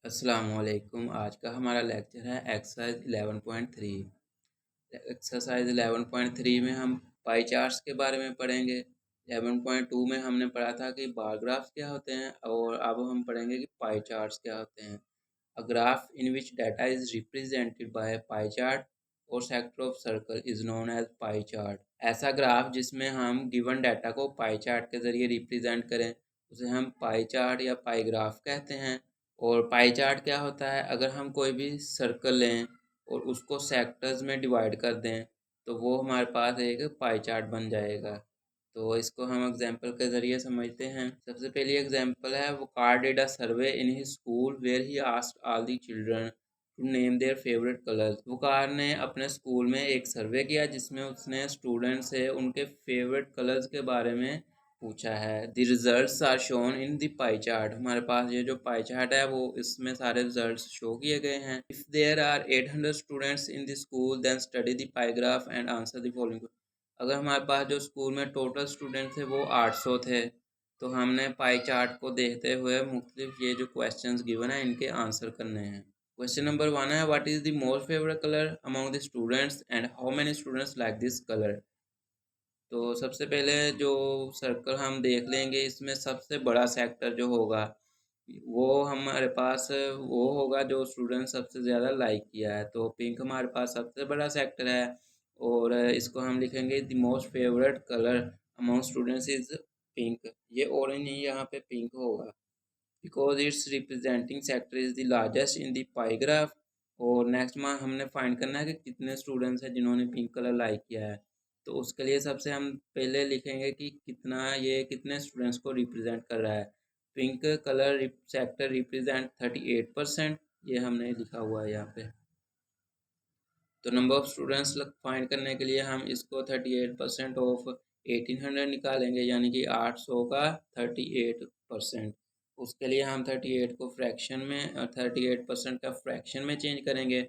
अस्सलामुअलैकुम। आज का हमारा लेक्चर है एक्सरसाइज 11.3। एक्सरसाइज 11.3 में हम पाई चार्ट्स के बारे में पढ़ेंगे। 11.2 में हमने पढ़ा था कि बार ग्राफ्स क्या होते हैं और अब हम पढ़ेंगे कि पाई चार्ट्स क्या होते हैं। A graph in which data is represented by pie chart और sector of circle is known as pie chart. ऐसा ग्राफ जिसमें हम गिवन डाटा को पाई चार्ट के जरिए रिप्रेजेंट करें उसे हम पाई चार्ट या पाई ग्राफ कहते हैं। और पाई चार्ट क्या होता है, अगर हम कोई भी सर्कल लें और उसको सेक्टर्स में डिवाइड कर दें तो वो हमारे पास एक पाई चार्ट बन जाएगा। तो इसको हम एग्जाम्पल के ज़रिए समझते हैं। सबसे पहली एग्जाम्पल है, वो कार did a survey in his school where he asked all the children to name their favourite colours. वो कार ने अपने स्कूल में एक सर्वे किया जिसमें उसने स्टूडेंट से उनके फेवरेट कलर्स के बारे में पूछा है। The results are shown in the pie chart. हमारे पास ये जो पाई चार्ट है वो इसमें सारे रिजल्ट्स शो किए गए हैं। If there are 800 students in the school then study the pie graph and answer the following. अगर हमारे पास जो स्कूल में टोटल स्टूडेंट थे वो 800 थे तो हमने पाई चार्ट को देखते हुए मुख्तलिफ ये जो क्वेश्चंस गिवन है इनके आंसर करने हैं। क्वेश्चन नंबर 1 है, what is the most favourite colour among the students and how many students like this colour. तो सबसे पहले जो सर्कल हम देख लेंगे इसमें सबसे बड़ा सेक्टर जो होगा वो हमारे पास वो होगा जो स्टूडेंट सबसे ज़्यादा लाइक किया है। तो पिंक हमारे पास सबसे बड़ा सेक्टर है और इसको हम लिखेंगे the most favourite colour among students is pink. ये ऑरेंज नहीं, यहाँ पे पिंक होगा because it's representing sector is the largest in the pie graph. और नेक्स्ट में हमने फाइंड करना है कि कितने स्टूडेंट्स हैं जिन्होंने पिंक कलर लाइक किया है। तो उसके लिए सबसे हम पहले लिखेंगे कि कितना ये कितने स्टूडेंट्स को रिप्रेजेंट कर रहा है। पिंक कलर सेक्टर रिप्रेजेंट 38%, ये हमने लिखा हुआ है यहाँ पे। तो नंबर ऑफ स्टूडेंट्स फाइंड करने के लिए हम इसको 38% ऑफ 1800 निकालेंगे, यानी कि 800 का 38%। उसके लिए हम 38 को फ्रैक्शन में 38% का फ्रैक्शन में चेंज करेंगे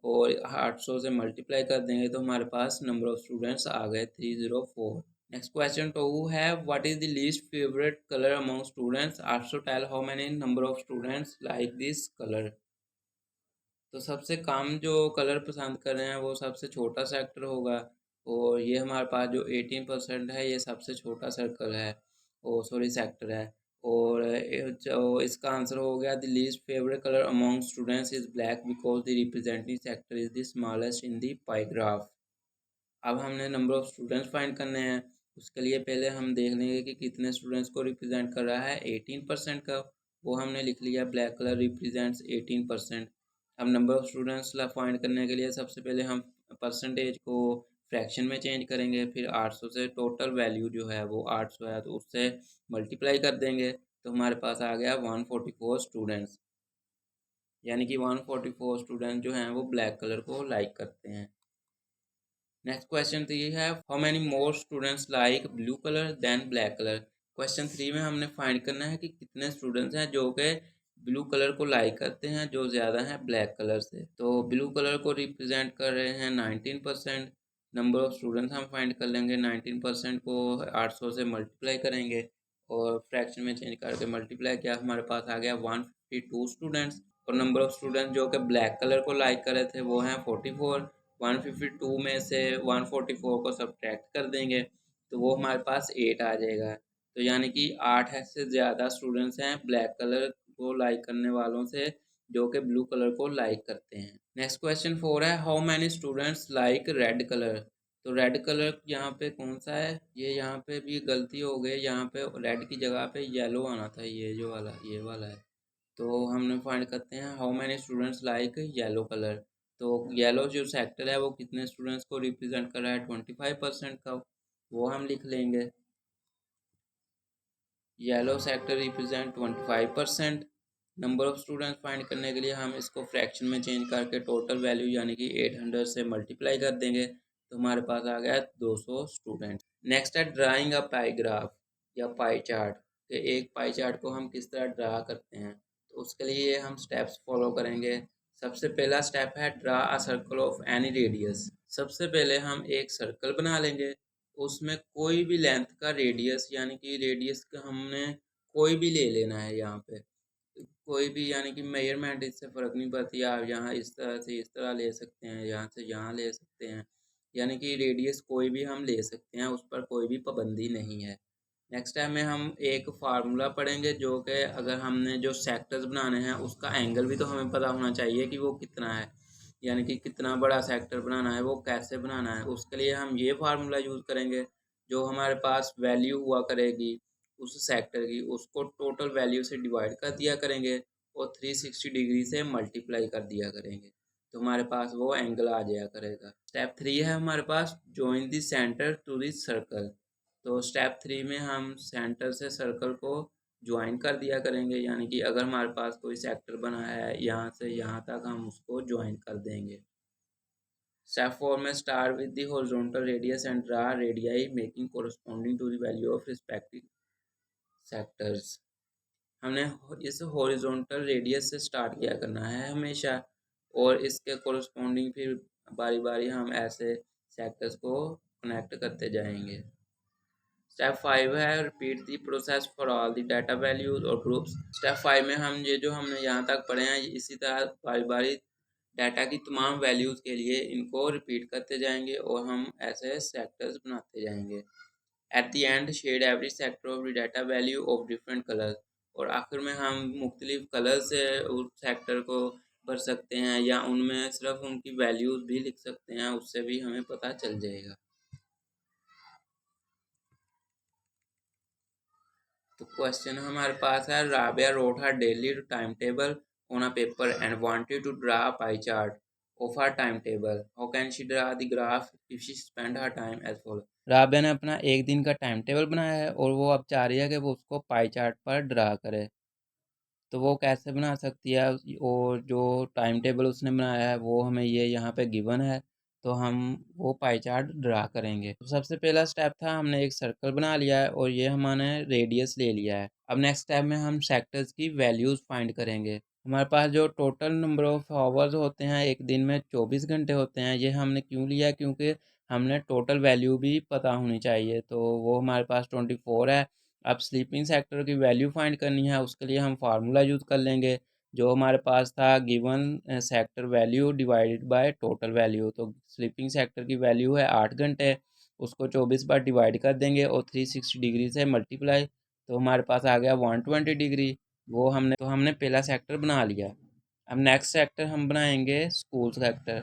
और 800 से मल्टीप्लाई कर देंगे तो हमारे पास नंबर ऑफ स्टूडेंट्स आ गए 304। नेक्स्ट क्वेश्चन 2 है, what is the least favourite colour among students, also tell how many number of students like this colour. तो सबसे कम जो कलर पसंद कर रहे हैं वो सबसे छोटा सेक्टर होगा और ये हमारे पास जो 18% है ये सबसे छोटा सर्कल है ओ सॉरी सेक्टर है। और जो इसका आंसर हो गया, the least favourite colour among students is black because the representing sector is the smallest in the pie graph. अब हमने नंबर ऑफ स्टूडेंट्स फाइंड करने हैं। उसके लिए पहले हम देख लेंगे कि कितने स्टूडेंट्स को रिप्रेजेंट कर रहा है 18% का। वो हमने लिख लिया, ब्लैक कलर रिप्रेजेंट्स 18%। अब नंबर ऑफ स्टूडेंट्स फाइंड करने के लिए सबसे पहले हम परसेंटेज को फ्रैक्शन में चेंज करेंगे, फिर 800 से टोटल वैल्यू जो है वो 800 है तो उससे मल्टीप्लाई कर देंगे तो हमारे पास आ गया 144 स्टूडेंट्स, यानी कि 144 स्टूडेंट जो हैं वो ब्लैक कलर को लाइक करते हैं। नेक्स्ट क्वेश्चन 3 है, how many more students like blue colour than black colour. Question 3 में हमने फाइंड करना है कि कितने स्टूडेंट्स हैं जो कि ब्लू कलर को लाइक करते हैं जो ज़्यादा हैं ब्लैक कलर से। तो ब्लू कलर को रिप्रेजेंट कर रहे हैं 19%। नंबर ऑफ स्टूडेंट्स हम फाइंड कर लेंगे, 19% को 800 से मल्टीप्लाई करेंगे और फ्रैक्शन में चेंज करके मल्टीप्लाई किया, हमारे पास आ गया 152 स्टूडेंट्स। और नंबर ऑफ स्टूडेंट जो कि ब्लैक कलर को लाइक कर रहे थे वो हैं 44। 152 में से 144 को सब्ट्रैक्ट कर देंगे तो वो हमारे पास 8 आ जाएगा। तो यानी कि 8 से ज़्यादा स्टूडेंट्स हैं ब्लैक कलर को लाइक करने वालों से जो कि ब्लू कलर को लाइक करते हैं। नेक्स्ट क्वेश्चन 4 है, how many students like red colour. तो रेड कलर यहाँ पे कौन सा है, ये यहाँ पे भी गलती हो गई, यहाँ पे रेड की जगह पे येलो आना था, ये वाला है। तो हमने फाइंड करते हैं how many students like yellow colour. तो येलो जो सेक्टर है वो कितने स्टूडेंट्स को रिप्रेजेंट कर रहा है, 25% का, वो हम लिख लेंगे। Yellow sector represent 25%। Number of students find करने के लिए हम इसको फ्रैक्शन में चेंज करके टोटल वैल्यू यानी कि 800 से मल्टीप्लाई कर देंगे तो हमारे पास आ गया 200 स्टूडेंट। नेक्स्ट है ड्राइंग अ पाई ग्राफ या पाई चार्ट। तो एक पाई चार्ट को हम किस तरह ड्रा करते हैं, तो उसके लिए हम स्टेप्स फॉलो करेंगे। सबसे पहला स्टेप है draw a circle of any radius. सबसे पहले हम एक सर्कल बना लेंगे, उसमें कोई भी लेंथ का रेडियस यानी कि रेडियस का हमने कोई भी ले लेना है यहाँ पे। कोई भी यानी कि मेजरमेंट इससे फ़र्क नहीं पड़ती, आप यहाँ इस तरह से इस तरह ले सकते हैं, यहाँ से यहाँ ले सकते हैं, यानी कि रेडियस कोई भी हम ले सकते हैं, उस पर कोई भी पाबंदी नहीं है। नेक्स्ट टाइम में हम एक फार्मूला पढ़ेंगे जो कि अगर हमने जो सेक्टर्स बनाने हैं उसका एंगल भी तो हमें पता होना चाहिए कि वो कितना है, यानी कि कितना बड़ा सेक्टर बनाना है, वो कैसे बनाना है। उसके लिए हम ये फार्मूला यूज़ करेंगे, जो हमारे पास वैल्यू हुआ करेगी उस सेक्टर की, उसको टोटल वैल्यू से डिवाइड कर दिया करेंगे और 360 डिग्री से मल्टीप्लाई कर दिया करेंगे, तो हमारे पास वो एंगल आ जाया करेगा। स्टेप 3 है हमारे पास join the centre to the circle. तो स्टेप 3 में हम सेंटर से सर्कल को ज्वाइन कर दिया करेंगे, यानी कि अगर हमारे पास कोई सेक्टर बना है यहाँ से यहाँ तक हम उसको ज्वाइन कर देंगे। स्टेप 4 में start with the horizontal radius and draw radii making corresponding to the value of respective sectors. हमने इस हॉरिजॉन्टल रेडियस से स्टार्ट किया करना है हमेशा, और इसके कोरस्पॉन्डिंग फिर बारी बारी हम ऐसे सेक्टर्स को कनेक्ट करते जाएंगे। स्टेप 5 है repeat the process for all the data values और ग्रुप्स। स्टेप 5 में हम ये जो हमने यहाँ तक पढ़े हैं इसी तरह बारी बारी डाटा की तमाम वैल्यूज़ के लिए इनको रिपीट करते जाएंगे और हम ऐसे सेक्टर्स बनाते जाएंगे। At the end shade every sector of the data value of different colour, और आखिर में हम मुख्तलिफ कलर से उस सेक्टर को भर सकते हैं या उनमें सिर्फ उनकी वैल्यूज़ भी लिख सकते हैं, उससे भी हमें पता चल जाएगा। तो क्वेश्चन हमारे पास है, Rabia wrote her daily time table on a paper and wanted to draw a pie chart of her time table, how can she draw the graph if she spend her time as follow. Rabia ने अपना एक दिन का time table बनाया है और वो अब चाह रही है कि वो उसको पाई चार्ट पर ड्रा करे, तो वो कैसे बना सकती है। और जो टाइम टेबल उसने बनाया है वो हमें ये यहाँ पे गिवन है, तो हम वो पाई चार्ट ड्रा करेंगे। तो सबसे पहला स्टेप था, हमने एक सर्कल बना लिया है और ये हमने रेडियस ले लिया है। अब नेक्स्ट स्टेप में हम सेक्टर्स की वैल्यूज़ फाइंड करेंगे। हमारे पास जो टोटल नंबर ऑफ आवर्स होते हैं एक दिन में 24 घंटे होते हैं, ये हमने क्यों लिया, क्योंकि हमने टोटल वैल्यू भी पता होनी चाहिए, तो वो हमारे पास 24 है। अब स्लीपिंग सेक्टर की वैल्यू फाइंड करनी है, उसके लिए हम फार्मूला यूज़ कर लेंगे जो हमारे पास था, given sector value divided by total value. तो स्लीपिंग सेक्टर की वैल्यू है 8 घंटे, उसको 24 बार डिवाइड कर देंगे और 360 डिग्री से मल्टीप्लाई, तो हमारे पास आ गया 120 डिग्री। वो हमने पहला सेक्टर बना लिया। अब नेक्स्ट सेक्टर हम बनाएंगे स्कूल सेक्टर।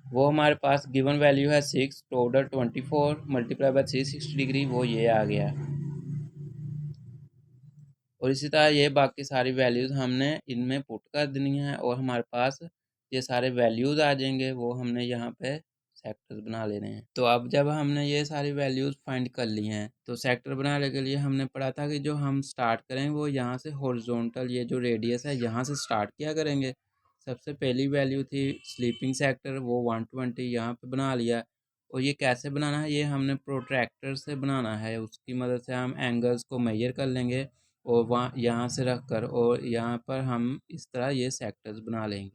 वो हमारे पास गिवन वैल्यू है 6 टोटल 24 मल्टीप्लाई बाय 360 डिग्री, वो ये आ गया। और इसी तरह ये बाकी सारी वैल्यूज़ हमने इनमें पुट कर देनी है और हमारे पास ये सारे वैल्यूज़ आ जाएंगे, वो हमने यहाँ पे सेक्टर्स बना लेने हैं। तो अब जब हमने ये सारी वैल्यूज़ फाइंड कर ली हैं, तो सेक्टर बनाने के लिए हमने पढ़ा था कि जो हम स्टार्ट करेंगे वो यहाँ से हॉरिजॉन्टल, ये जो रेडियस है यहाँ से स्टार्ट किया करेंगे। सबसे पहली वैल्यू थी स्लीपिंग सेक्टर, वो 120 यहाँ पे बना लिया। और ये कैसे बनाना है, ये हमने प्रोट्रैक्टर से बनाना है, उसकी मदद से हम एंगल्स को मेजर कर लेंगे और वहाँ यहाँ से रख कर और यहाँ पर हम इस तरह ये सेक्टर्स बना लेंगे।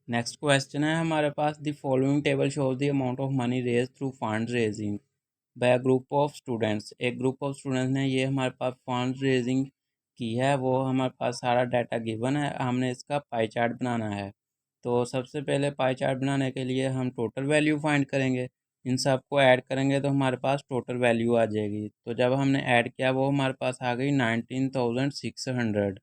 नेक्स्ट क्वेश्चन है हमारे पास, the following table shows the amount of money raise through fund raising by a group of students. एक ग्रुप ऑफ स्टूडेंट्स ने ये हमारे पास फंड रेजिंग की है, वो हमारे पास सारा डाटा गिवन है, हमने इसका पाई चार्ट बनाना है। तो सबसे पहले पाई चार्ट बनाने के लिए हम टोटल वैल्यू फाइंड करेंगे, इन सब को ऐड करेंगे तो हमारे पास टोटल वैल्यू आ जाएगी। तो जब हमने ऐड किया वो हमारे पास आ गई 19,600।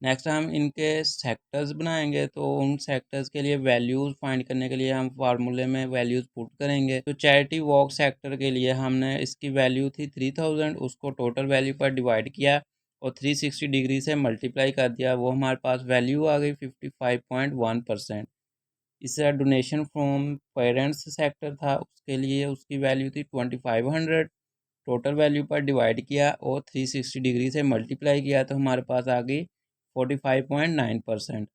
नेक्स्ट हम इनके सेक्टर्स बनाएंगे, तो उन सेक्टर्स के लिए वैल्यूज़ फाइंड करने के लिए हम फार्मूले में वैल्यूज़ पुट करेंगे। तो चैरिटी वॉक सेक्टर के लिए हमने इसकी वैल्यू थी 3000, उसको टोटल वैल्यू पर डिवाइड किया और 360 डिग्री से मल्टीप्लाई कर दिया, वो हमारे पास वैल्यू आ गई 55.1%। इससे डोनेशन फ्रॉम पेरेंट्स सेक्टर था, उसके लिए उसकी वैल्यू थी 2500, टोटल वैल्यू पर डिवाइड किया और 360 डिग्री से मल्टीप्लाई किया, तो हमारे पास आ गई 45.9%।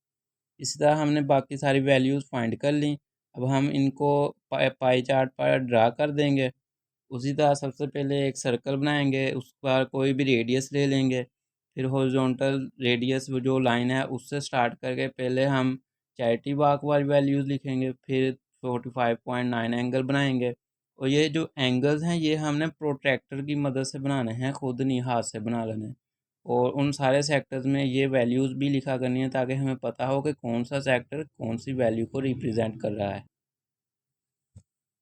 इसी तरह हमने बाकी सारी वैल्यूज़ फाइंड कर ली। अब हम इनको पाई चार्ट पर ड्रा कर देंगे। उसी तरह सबसे पहले एक सर्कल बनाएंगे, उस पर कोई भी रेडियस ले लेंगे, फिर हॉरिजॉन्टल रेडियस वो जो लाइन है उससे स्टार्ट करके पहले हम चैरिटी वाक वाली वैल्यूज़ लिखेंगे, फिर 45.9 एंगल बनाएंगे, और ये जो एंगल्स हैं ये हमने प्रोट्रैक्टर की मदद से बनाने हैं, खुद नहीं हाथ से बना लेने। और उन सारे सेक्टर्स में ये वैल्यूज़ भी लिखा करनी है ताकि हमें पता हो कि कौन सा सेक्टर कौन सी वैल्यू को रिप्रेजेंट कर रहा है।